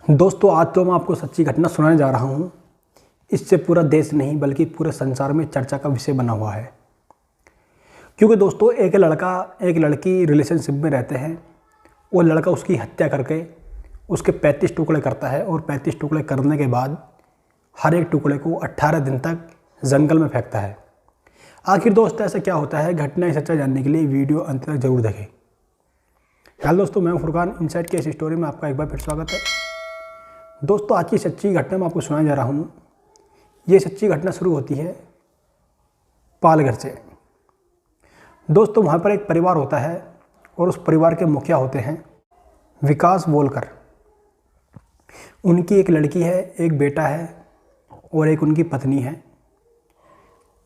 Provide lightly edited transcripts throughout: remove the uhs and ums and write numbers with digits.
दोस्तों आज तो मैं आपको सच्ची घटना सुनाने जा रहा हूँ। इससे पूरा देश नहीं बल्कि पूरे संसार में चर्चा का विषय बना हुआ है। क्योंकि दोस्तों एक लड़का एक लड़की रिलेशनशिप में रहते हैं। वो लड़का उसकी हत्या करके उसके 35 टुकड़े करता है और 35 टुकड़े करने के बाद हर एक टुकड़े को 18 दिन तक जंगल में फेंकता है। आखिर दोस्तों ऐसा क्या होता है, घटना सच्चाई जानने के लिए वीडियो अंत तक जरूर देखें। हेलो दोस्तों, मैं फुरकान इनसाइट की इस स्टोरी में आपका एक बार फिर स्वागत है। दोस्तों आज की सच्ची घटना मैं आपको सुनाने जा रहा हूँ। ये सच्ची घटना शुरू होती है पालघर से। दोस्तों वहाँ पर एक परिवार होता है और उस परिवार के मुखिया होते हैं विकास वोलकर। उनकी एक लड़की है, एक बेटा है और एक उनकी पत्नी है।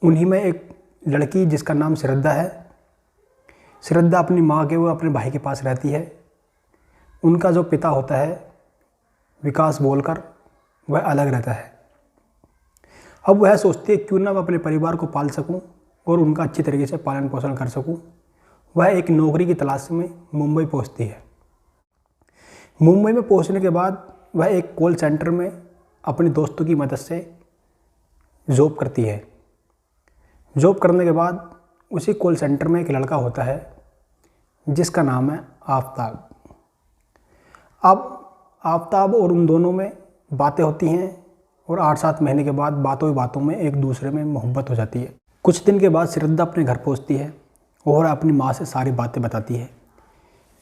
उन्हीं में एक लड़की जिसका नाम श्रद्धा है। श्रद्धा अपनी माँ के व अपने भाई के पास रहती है। उनका जो पिता होता है विकास वोलकर, वह अलग रहता है। अब वह सोचती है क्यों ना मैं अपने परिवार को पाल सकूं और उनका अच्छी तरीके से पालन पोषण कर सकूं। वह एक नौकरी की तलाश में मुंबई पहुंचती है। मुंबई में पहुंचने के बाद वह एक कॉल सेंटर में अपने दोस्तों की मदद से जॉब करती है। जॉब करने के बाद उसी कॉल सेंटर में एक लड़का होता है जिसका नाम है आफ्ताब। अब आफ्ताब और उन दोनों में बातें होती हैं और 8-7 महीने के बाद बातों ही बातों में एक दूसरे में मोहब्बत हो जाती है। कुछ दिन के बाद श्रद्धा अपने घर पहुंचती है और अपनी माँ से सारी बातें बताती है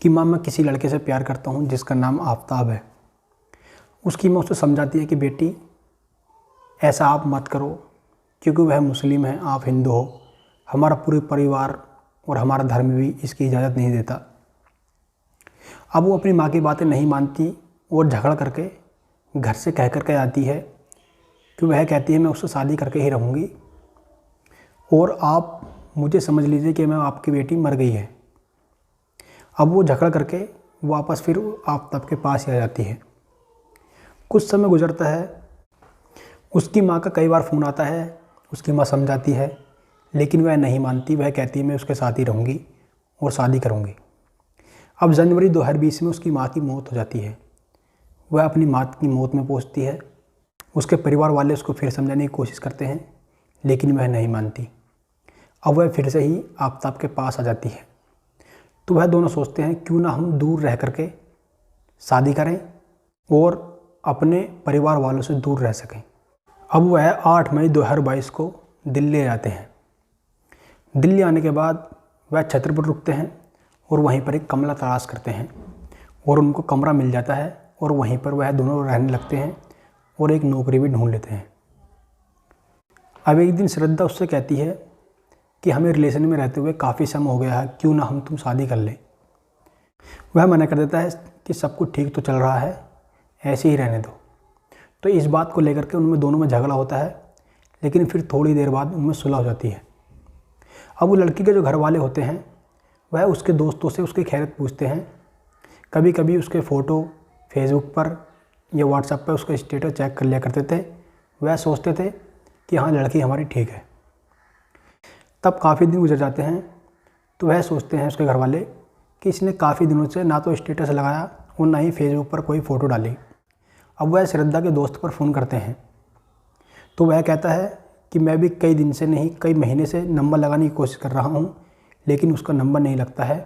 कि माँ मैं किसी लड़के से प्यार करता हूँ जिसका नाम आफ्ताब है। उसकी माँ उसे समझाती है कि बेटी ऐसा आप मत करो क्योंकि वह मुस्लिम है, आप हिंदू हो। हमारा पूरे परिवार और हमारा धर्म भी इसकी इजाज़त नहीं देता। अब वो अपनी माँ की बातें नहीं मानती और झगड़ा करके घर से कह करके आती है कि वह कहती है मैं उससे शादी करके ही रहूँगी और आप मुझे समझ लीजिए कि मैं आपकी बेटी मर गई है। अब वो झगड़ा करके वापस फिर आफ्ताब के पास ही आ जाती है। कुछ समय गुजरता है। उसकी माँ का कई बार फ़ोन आता है। उसकी माँ समझाती है लेकिन वह नहीं मानती। वह कहती है मैं उसके साथ ही रहूँगी और शादी करूँगी। अब जनवरी 2020 में उसकी माँ की मौत हो जाती है। वह अपनी माँ की मौत में पहुंचती है। उसके परिवार वाले उसको फिर समझाने की कोशिश करते हैं लेकिन वह नहीं मानती। अब वह फिर से ही आफ्ताब के पास आ जाती है। तो वह दोनों सोचते हैं क्यों ना हम दूर रह करके शादी करें और अपने परिवार वालों से दूर रह सकें। अब वह 8 मई 2022 को दिल्ली आ जाते हैं। दिल्ली आने के बाद वह छत्र पर रुकते हैं और वहीं पर एक कमरा तलाश करते हैं और उनको कमरा मिल जाता है और वहीं पर वह दोनों रहने लगते हैं और एक नौकरी भी ढूंढ लेते हैं। अब एक दिन श्रद्धा उससे कहती है कि हमें रिलेशन में रहते हुए काफ़ी समय हो गया है, क्यों ना हम तुम शादी कर लें। वह मना कर देता है कि सब कुछ ठीक तो चल रहा है, ऐसे ही रहने दो। तो इस बात को लेकर के उनमें दोनों में झगड़ा होता है लेकिन फिर थोड़ी देर बाद उनमें सुलह हो जाती है। अब वो लड़की के जो घर वाले होते हैं वह उसके दोस्तों से उसकी खैरियत पूछते हैं। कभी कभी उसके फ़ोटो फेसबुक पर या व्हाट्सएप पर उसका स्टेटस चेक कर लिया करते थे। वह सोचते थे कि हाँ लड़की हमारी ठीक है। तब काफ़ी दिन गुजर जाते हैं तो वह सोचते हैं उसके घर वाले कि इसने काफ़ी दिनों से ना तो स्टेटस लगाया और ना ही फेसबुक पर कोई फ़ोटो डाली। अब वह श्रद्धा के दोस्त पर फ़ोन करते हैं तो वह कहता है कि मैं भी कई दिन से नहीं कई महीने से नंबर लगाने की कोशिश कर रहा हूँ लेकिन उसका नंबर नहीं लगता है,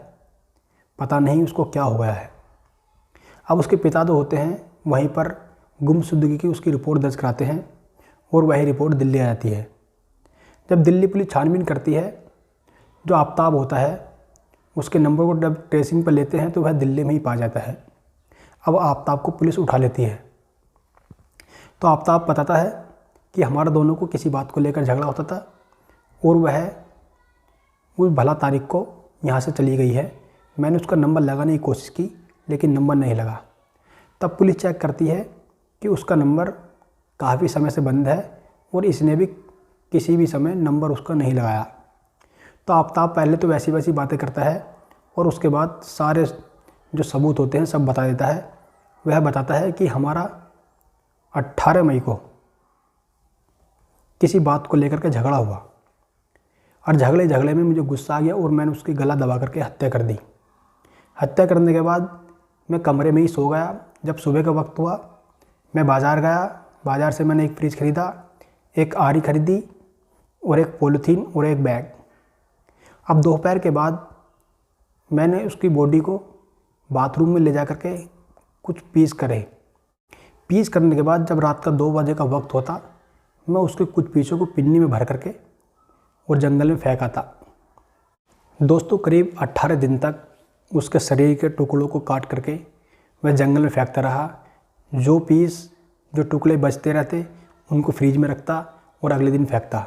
पता नहीं उसको क्या हो गया है। अब उसके पिता तो होते हैं वहीं पर गुमशुदगी की उसकी रिपोर्ट दर्ज कराते हैं और वही रिपोर्ट दिल्ली आ जाती है। जब दिल्ली पुलिस छानबीन करती है, जो आफ्ताब होता है उसके नंबर को जब ट्रेसिंग पर लेते हैं तो वह दिल्ली में ही पा जाता है। अब आफ्ताब को पुलिस उठा लेती है। तो आफ्ताब बताता है कि हमारा दोनों को किसी बात को लेकर झगड़ा होता था और वह उस भला तारीख को यहाँ से चली गई है। मैंने उसका नंबर लगाने की कोशिश की लेकिन नंबर नहीं लगा। तब पुलिस चेक करती है कि उसका नंबर काफ़ी समय से बंद है और इसने भी किसी भी समय नंबर उसका नहीं लगाया। तो आफ्ताब पहले तो वैसी वैसी बातें करता है और उसके बाद सारे जो सबूत होते हैं सब बता देता है। वह बताता है कि हमारा 18 मई को किसी बात को लेकर के झगड़ा हुआ और झगड़े में मुझे गुस्सा आ गया और मैंने उसकी गला दबा करके हत्या कर दी। हत्या करने के बाद मैं कमरे में ही सो गया। जब सुबह का वक्त हुआ मैं बाज़ार गया, बाज़ार से मैंने एक फ्रिज ख़रीदा, एक आरी ख़रीदी और एक पॉलीथीन और एक बैग। अब दोपहर के बाद मैंने उसकी बॉडी को बाथरूम में ले जा कर के कुछ पीस करने के बाद जब रात का 2 बजे का वक्त होता, मैं उसके कुछ पीसों को पिन्नी में भर करके और जंगल में फेंका था। दोस्तों करीब 18 दिन तक उसके शरीर के टुकड़ों को काट करके वह जंगल में फेंकता रहा। जो टुकड़े बचते रहते उनको फ्रीज में रखता और अगले दिन फेंकता।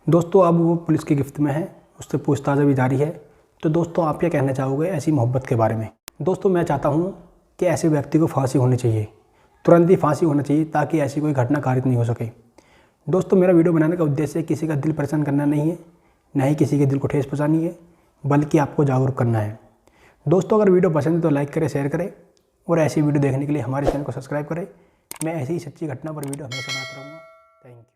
दोस्तों अब वो पुलिस की गिरफ्त में है, उससे पूछताछ भी जारी है। तो दोस्तों आप क्या कहना चाहोगे ऐसी मोहब्बत के बारे में? दोस्तों मैं चाहता हूँ कि ऐसे व्यक्ति को फांसी होनी चाहिए, तुरंत ही फांसी होना चाहिए, ताकि ऐसी कोई घटना कारित नहीं हो सके। दोस्तों मेरा वीडियो बनाने का उद्देश्य किसी का दिल परेशान करना नहीं है, न ही किसी के दिल को ठेस पहुँचानी है, बल्कि आपको जागरूक करना है। दोस्तों अगर वीडियो पसंद है तो लाइक करें, शेयर करें और ऐसी वीडियो देखने के लिए हमारे चैनल को सब्सक्राइब करें। मैं ऐसी ही सच्ची घटना पर वीडियो हमेशा बनाता रहूँगा। Thank you.